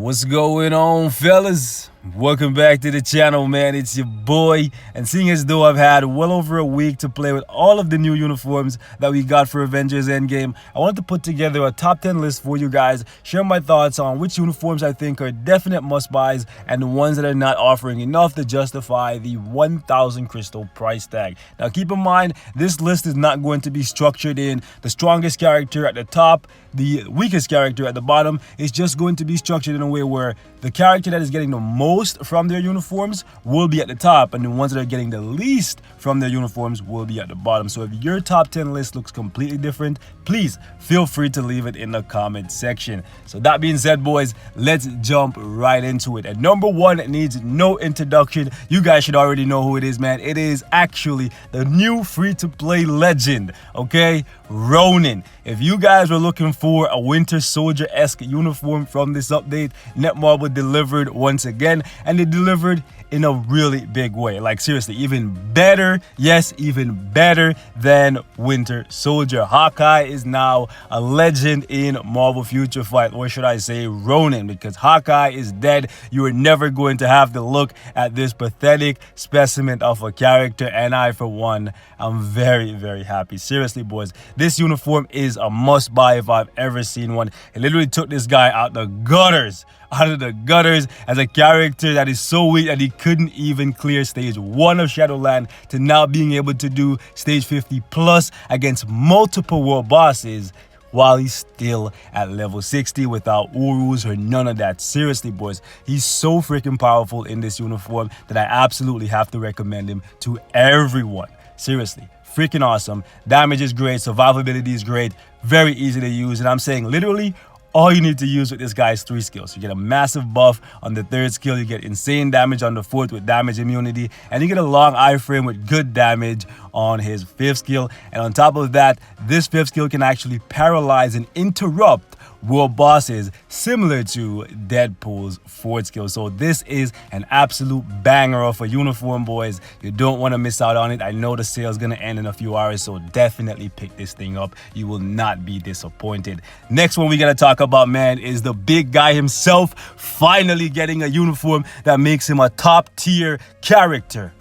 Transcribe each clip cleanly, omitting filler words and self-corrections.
What's going on, fellas? Welcome back to the channel, man. It's your boy, and seeing as though I've had well over a week to play with all of the new uniforms that we got for Avengers Endgame, I wanted to put together a top 10 list for you guys, share my thoughts on which uniforms I think are definite must-buys and the ones that are not offering enough to justify the 1,000 crystal price tag. Now keep in mind, this list is not going to be structured in the strongest character at the top, the weakest character at the bottom. It's just going to be structured in a way where the character that is getting the most from their uniforms will be at the top, and the ones that are getting the least from their uniforms will be at the bottom. So if your top 10 list looks completely different, please feel free to leave it in the comment section. So that being said, boys, let's jump right into it. And number one needs no introduction. You guys should already know who it is, man. It is actually the new free-to-play legend, okay? Ronin. If you guys were looking for a Winter Soldier-esque uniform from this update, Netmarble delivered once again, and they delivered in a really big way. Like seriously, even better, yes, even better than Winter Soldier. Hawkeye is now a legend in Marvel Future Fight, or should I say Ronin, because Hawkeye is dead. You are never going to have to look at this pathetic specimen of a character, and I, for one, am very, very happy. Seriously, boys, this uniform is a must-buy if I've ever seen one. It literally took this guy out the gutters, as a character that is so weak that he couldn't even clear stage 1 of Shadowland, to now being able to do stage 50 plus against multiple world bosses while he's still at level 60 without Urus or none of that. Seriously, boys, he's so freaking powerful in this uniform that I absolutely have to recommend him to everyone. Seriously, freaking awesome. Damage is great, survivability is great, very easy to use, and I'm saying literally all you need to use with this guy is 3 skills. You get a massive buff on the 3rd skill, you get insane damage on the 4th with damage immunity, and you get a long iframe with good damage on his 5th skill. And on top of that, this 5th skill can actually paralyze and interrupt world bosses, similar to Deadpool's 4th skill. So this is an absolute banger of a uniform, boys. You don't want to miss out on it. I know the sale is going to end in a few hours, so definitely pick this thing up. You will not be disappointed. Next one we got to talk about, man, is the big guy himself finally getting a uniform that makes him a top tier character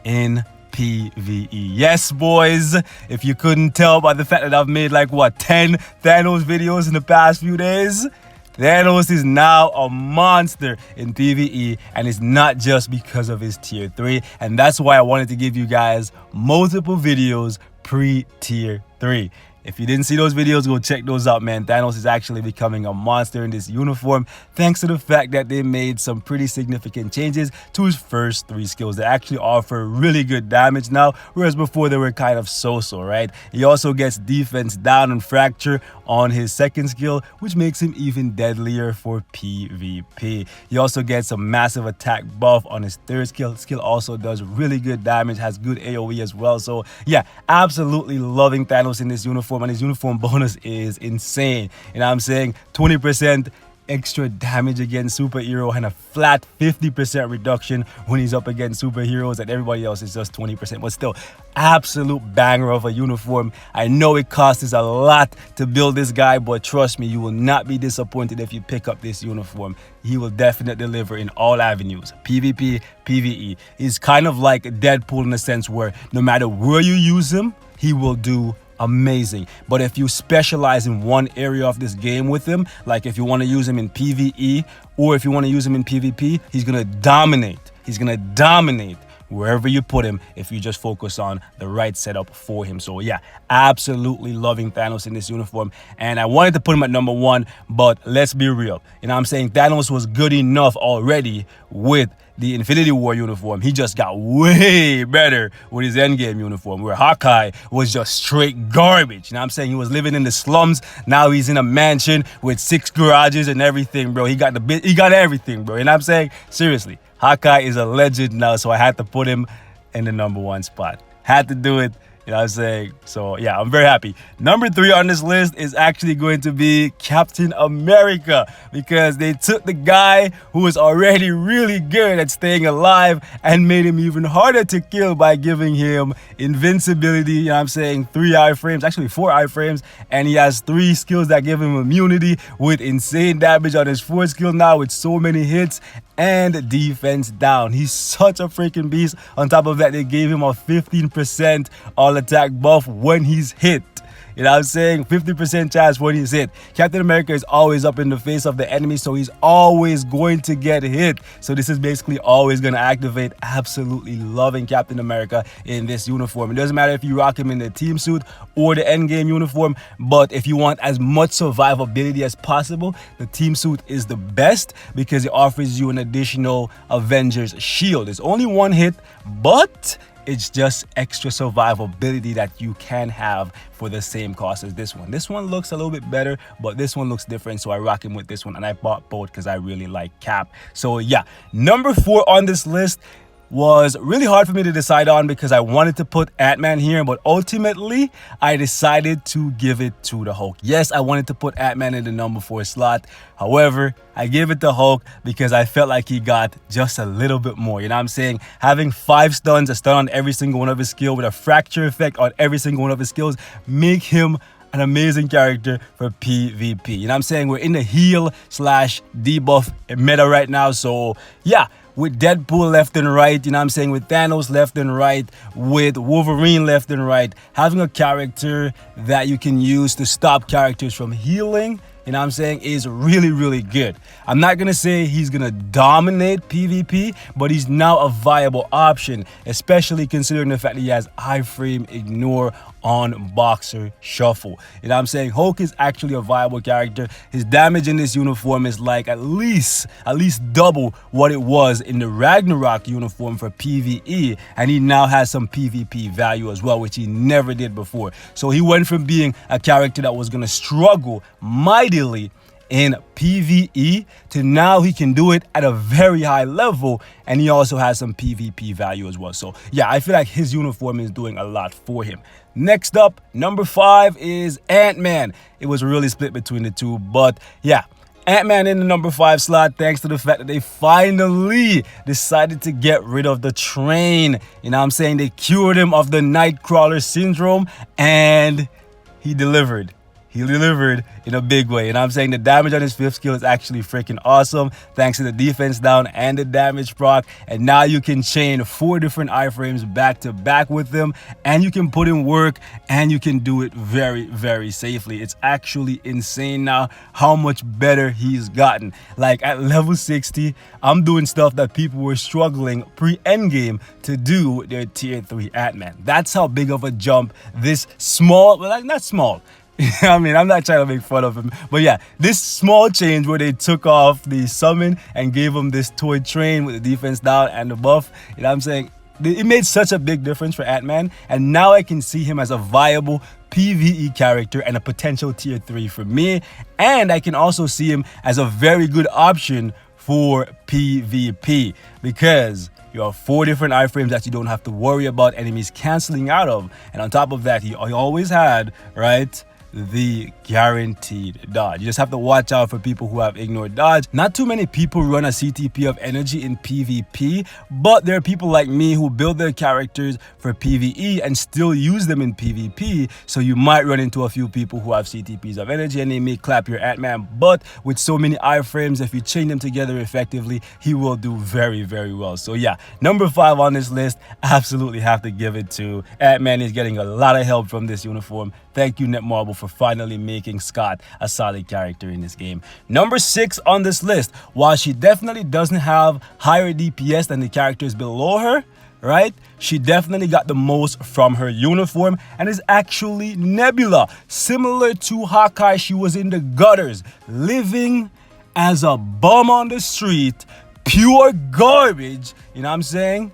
in PvE. Yes, boys, if you couldn't tell by the fact that I've made like 10 Thanos videos in the past few days, Thanos is now a monster in PvE, and it's not just because of his tier 3, and that's why I wanted to give you guys multiple videos pre-tier 3. If you didn't see those videos, go check those out, man. Thanos is actually becoming a monster in this uniform thanks to the fact that they made some pretty significant changes to his first 3 skills that actually offer really good damage now, whereas before they were kind of so-so, right? He also gets defense down and fracture on his 2nd skill, which makes him even deadlier for PvP. He also gets a massive attack buff on his 3rd skill. Skill also does really good damage, has good AoE as well. So yeah, absolutely loving Thanos in this uniform, and his uniform bonus is insane. And I'm saying 20% extra damage against superhero and a flat 50% reduction when he's up against superheroes, and everybody else is just 20%. But still, absolute banger of a uniform. I know it costs a lot to build this guy, but trust me, you will not be disappointed if you pick up this uniform. He will definitely deliver in all avenues, PvP, PvE. He's kind of like Deadpool in the sense where no matter where you use him, he will do amazing. But if you specialize in one area of this game with him, like if you want to use him in PvE or if you want to use him in PvP, he's gonna dominate. He's gonna dominate wherever you put him if you just focus on the right setup for him. So yeah, absolutely loving Thanos in this uniform, and I wanted to put him at number 1, but let's be real. You know what I'm saying? Thanos was good enough already with the Infinity War uniform. He just got way better with his Endgame uniform, where Hawkeye was just straight garbage. You know what I'm saying? He was living in the slums. Now he's in a mansion with 6 garages and everything, bro. He got everything, bro. You know what I'm saying? Seriously, Hawkeye is a legend now, so I had to put him in the number 1 spot. Had to do it. You know what I'm saying? So yeah, I'm very happy. Number 3 on this list is actually going to be Captain America, because they took the guy who was already really good at staying alive and made him even harder to kill by giving him invincibility. You know what I'm saying? 3 iframes, actually 4 iframes, and he has 3 skills that give him immunity with insane damage on his 4th skill now with so many hits and defense down. He's such a freaking beast. On top of that, they gave him a 15% all attack buff when he's hit. You know what I'm saying? 50% chance when he's hit. Captain America is always up in the face of the enemy, so he's always going to get hit. So this is basically always going to activate. Absolutely loving Captain America in this uniform. It doesn't matter if you rock him in the team suit or the endgame uniform, but if you want as much survivability as possible, the team suit is the best because it offers you an additional Avengers shield. It's only 1 hit, but it's just extra survivability that you can have for the same cost as this one. This one looks a little bit better, but this one looks different, so I rock him with this one, and I bought both because I really like Cap. So yeah, number 4 on this list was really hard for me to decide on because I wanted to put Ant-Man here, but ultimately I decided to give it to the Hulk. Yes, I wanted to put Ant-Man in the number 4 slot. However, I gave it to Hulk because I felt like he got just a little bit more. You know what I'm saying? Having 5 stuns, a stun on every single one of his skills with a fracture effect on every single one of his skills, make him an amazing character for PvP. You know what I'm saying? We're in the heal / debuff meta right now, so yeah. With Deadpool left and right, you know what I'm saying, with Thanos left and right, with Wolverine left and right, having a character that you can use to stop characters from healing, you know what I'm saying, is really, really good. I'm not going to say he's going to dominate PvP, but he's now a viable option, especially considering the fact that he has iframe ignore on boxer shuffle. You know what I'm saying? Hulk is actually a viable character. His damage in this uniform is like at least double what it was in the Ragnarok uniform for PvE, and he now has some PvP value as well, which he never did before. So he went from being a character that was going to struggle mightily in PvE to now he can do it at a very high level, and he also has some PvP value as well. So yeah, I feel like his uniform is doing a lot for him. Next up, number 5 is Ant-Man. It was really split between the two, but yeah, Ant-Man in the number 5 slot thanks to the fact that they finally decided to get rid of the train. You know what I'm saying? They cured him of the Nightcrawler syndrome, and he delivered. He delivered in a big way. And I'm saying the damage on his 5th skill is actually freaking awesome thanks to the defense down and the damage proc. And now you can chain 4 different iframes back to back with them, and you can put in work, and you can do it very, very safely. It's actually insane now how much better he's gotten. Like at level 60, I'm doing stuff that people were struggling pre-endgame to do with their tier 3 Ant-Man. That's how big of a jump this small, well, not small, I mean, I'm not trying to make fun of him, but yeah, this small change where they took off the summon and gave him this toy train with the defense down and the buff, you know what I'm saying? It made such a big difference for Ant-Man, and now I can see him as a viable PvE character and a potential tier 3 for me, and I can also see him as a very good option for PvP because you have 4 different iframes that you don't have to worry about enemies canceling out of, and on top of that, he always had, right, the guaranteed dodge. You just have to watch out for people who have ignored dodge. Not too many people run a CTP of energy in PvP, but there are people like me who build their characters for PvE and still use them in PvP, so you might run into a few people who have CTPs of energy and they may clap your Ant-Man, but with so many iframes, if you chain them together effectively, he will do very, very well. So yeah, number 5 on this list, absolutely have to give it to Ant-Man. He's getting a lot of help from this uniform. Thank you, Netmarble, for finally making Scott a solid character in this game. Number 6 on this list, while she definitely doesn't have higher DPS than the characters below her, right, she definitely got the most from her uniform, and is actually Nebula. Similar to Hawkeye, she was in the gutters, living as a bum on the street, pure garbage, you know what I'm saying?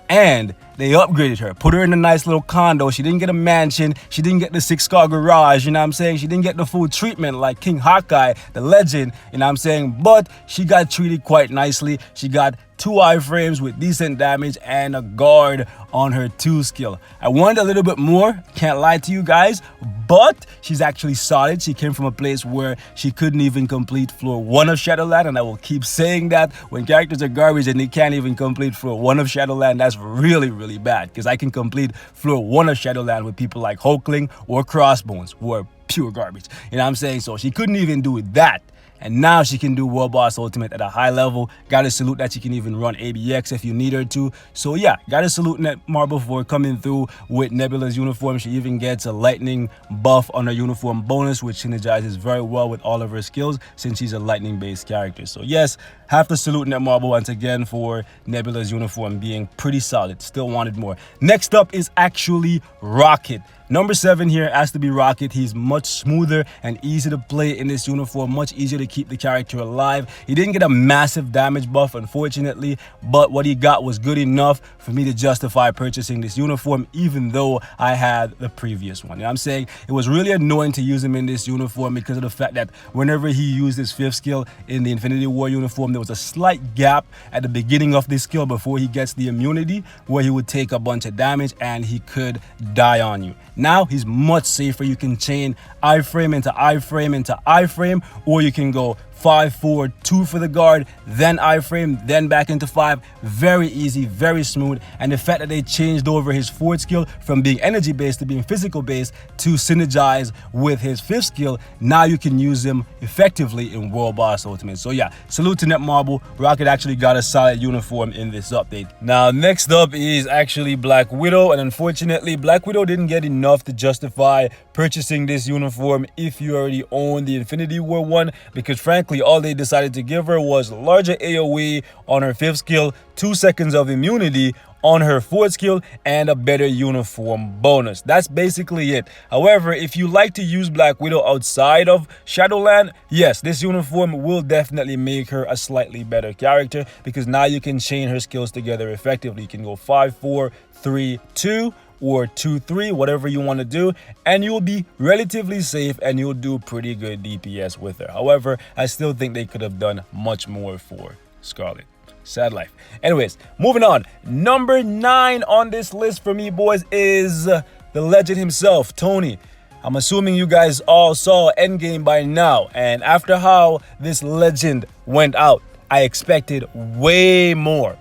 And they upgraded her, put her in a nice little condo. She didn't get a mansion, she didn't get the 6-car garage, you know what I'm saying? She didn't get the full treatment like King Hawkeye, the legend, you know what I'm saying? But she got treated quite nicely. She got 2 iframes with decent damage, and a guard on her 2 skill. I wanted a little bit more, can't lie to you guys, but she's actually solid. She came from a place where she couldn't even complete floor 1 of Shadowland, and I will keep saying that. When characters are garbage and they can't even complete floor 1 of Shadowland, that's really, really bad, because I can complete floor 1 of Shadowland with people like Hulkling or Crossbones, who are pure garbage. You know what I'm saying? So she couldn't even do that. And now she can do World Boss Ultimate at a high level. Gotta salute that she can even run ABX if you need her to. So yeah, gotta salute Netmarble for coming through with Nebula's uniform. She even gets a lightning buff on her uniform bonus, which synergizes very well with all of her skills since she's a lightning based character. So yes, have to salute Netmarble once again for Nebula's uniform being pretty solid. Still wanted more. Next up is actually Rocket. Number 7 here has to be Rocket. He's much smoother and easy to play in this uniform, much easier to keep the character alive. He didn't get a massive damage buff, unfortunately, but what he got was good enough for me to justify purchasing this uniform, even though I had the previous one. You know what I'm saying? It was really annoying to use him in this uniform because of the fact that whenever he used his 5th skill in the Infinity War uniform, there was a slight gap at the beginning of this skill before he gets the immunity, where he would take a bunch of damage and he could die on you. Now he's much safer. You can chain iframe into iframe into iframe, or you can go 5, 4, 2 for the guard, then iframe, then back into 5. Very easy, very smooth. And the fact that they changed over his 4th skill from being energy based to being physical based to synergize with his 5th skill, now you can use him effectively in World Boss Ultimate. So yeah, salute to Netmarble. Rocket actually got a solid uniform in this update. Now next up is actually Black Widow, and unfortunately Black Widow didn't get enough to justify purchasing this uniform if you already own the Infinity War one, because frankly all they decided to give her was larger AoE on her 5th skill, 2 seconds of immunity on her 4th skill, and a better uniform bonus. That's basically it. However, if you like to use Black Widow outside of Shadowland, yes, this uniform will definitely make her a slightly better character, because now you can chain her skills together effectively. You can go 5, 4, 3, 2, or 2, 3, whatever you want to do, and you'll be relatively safe and you'll do pretty good DPS with her. However, I still think they could have done much more for Scarlet. Sad life. Anyways, moving on. Number 9 on this list for me, boys, is the legend himself, Tony. I'm assuming you guys all saw Endgame by now, and after how this legend went out, I expected way more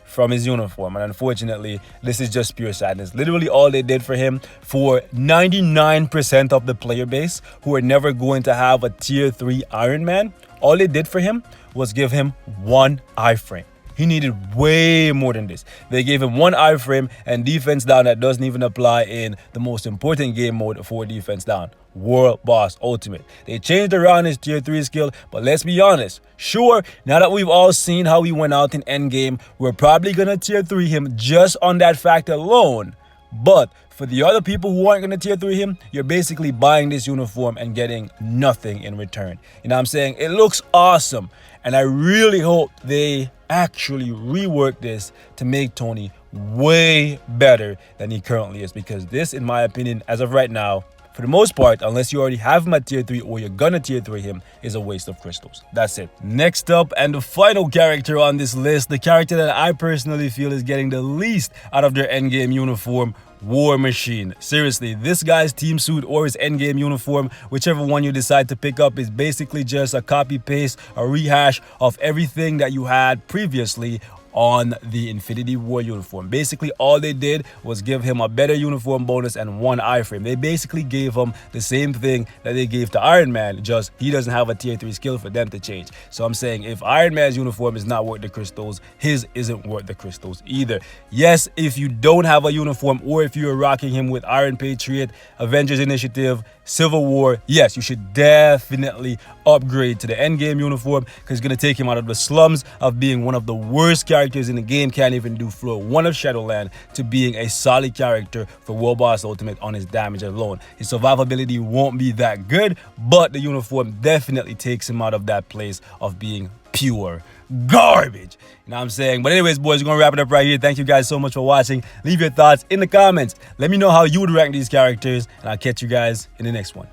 from his uniform, and unfortunately this is just pure sadness. Literally all they did for him, for 99% of the player base who are never going to have a tier 3 Iron Man, all they did for him was give him 1 iframe. He needed way more than this. They gave him 1 iframe and defense down that doesn't even apply in the most important game mode for defense down, World Boss Ultimate. They changed around his tier 3 skill, but let's be honest. Sure, now that we've all seen how he went out in Endgame, we're probably gonna tier 3 him just on that fact alone. But for the other people who aren't gonna tier 3 him, you're basically buying this uniform and getting nothing in return. You know what I'm saying? It looks awesome, and I really hope they actually rework this to make Tony way better than he currently is, because this, in my opinion, as of right now, for the most part, unless you already have him at tier 3 or you're gonna tier 3 him, is a waste of crystals. That's it. Next up, and the final character on this list, the character that I personally feel is getting the least out of their endgame uniform, War Machine. Seriously, this guy's team suit or his endgame uniform, whichever one you decide to pick up, is basically just a copy paste, a rehash of everything that you had previously on the Infinity War uniform. Basically all they did was give him a better uniform bonus and 1 iframe. They basically gave him the same thing that they gave to Iron Man, just he doesn't have a tier 3 skill for them to change. So I'm saying if Iron Man's uniform is not worth the crystals, his isn't worth the crystals either. Yes, if you don't have a uniform, or if you're rocking him with Iron Patriot, Avengers Initiative, Civil War, yes, you should definitely upgrade to the endgame uniform, because it's going to take him out of the slums of being one of the worst characters in the game, can't even do floor 1 of Shadowland, to being a solid character for World Boss Ultimate on his damage alone. His survivability won't be that good, but the uniform definitely takes him out of that place of being pure garbage. You know what I'm saying? But anyways, boys, we're gonna wrap it up right here. Thank you guys so much for watching. Leave your thoughts in the comments. Let me know how you would rank these characters, and I'll catch you guys in the next one.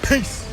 Peace.